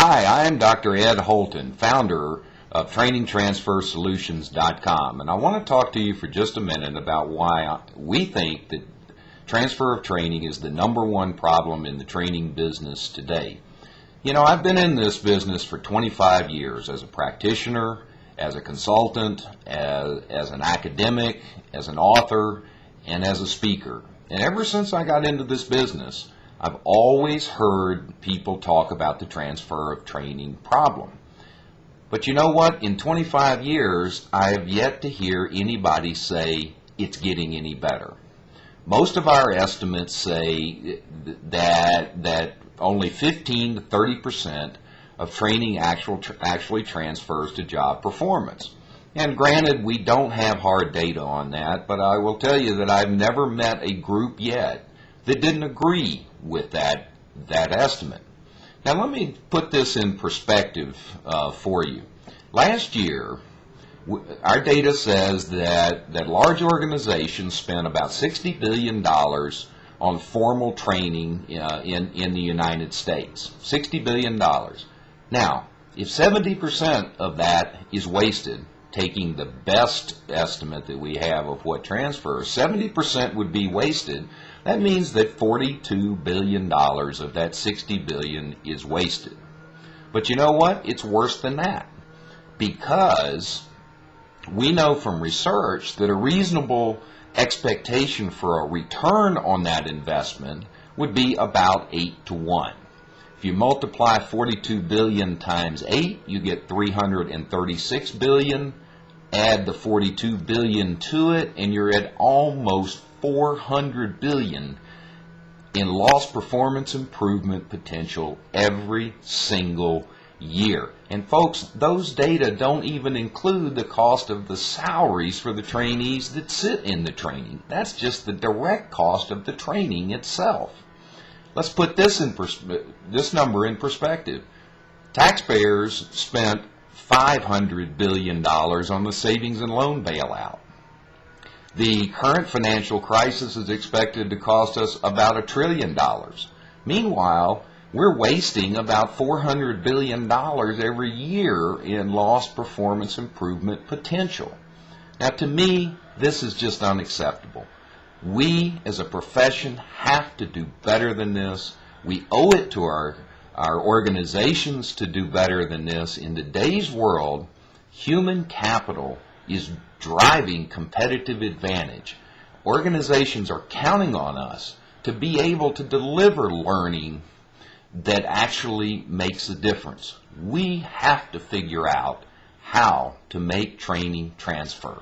Hi, I am Dr. Ed Holton, founder of TrainingTransferSolutions.com, and I want to talk to you for just a minute about why we think that transfer of training is the #1 problem in the training business today. You know, I've been in this business for 25 years as a practitioner, as a consultant, as an academic, as an author, and as a speaker. And ever since I got into this business, I've always heard people talk about the transfer of training problem. But you know what? In 25 years, I have yet to hear anybody say it's getting any better. Most of our estimates say that only 15 to 30% of training actually transfers to job performance. And granted, we don't have hard data on that, but I will tell you that I've never met a group yet that didn't agree with that estimate. Now let me put this in perspective for you. Last year, our data says that large organizations spent about $60 billion on formal training in the United States. $60 billion. Now, if 70% of that is wasted, taking the best estimate that we have of what transfers, 70% would be wasted. That means that $42 billion of that $60 billion is wasted. But you know what? It's worse than that, because we know from research that a reasonable expectation for a return on that investment would be about 8 to 1. If you multiply 42 billion times 8, you get 336 billion. Add the 42 billion to it, and you're at almost 400 billion in lost performance improvement potential every single year. And folks, those data don't even include the cost of the salaries for the trainees that sit in the training. That's just the direct cost of the training itself. Let's put this number in perspective. Taxpayers spent $500 billion on the savings and loan bailout. The current financial crisis is expected to cost us about $1 trillion. Meanwhile, we're wasting about $400 billion every year in lost performance improvement potential. Now, to me, this is just unacceptable. We, as a profession, have to do better than this. We owe it to our organizations to do better than this. In today's world, human capital is driving competitive advantage. Organizations are counting on us to be able to deliver learning that actually makes a difference. We have to figure out how to make training transfer.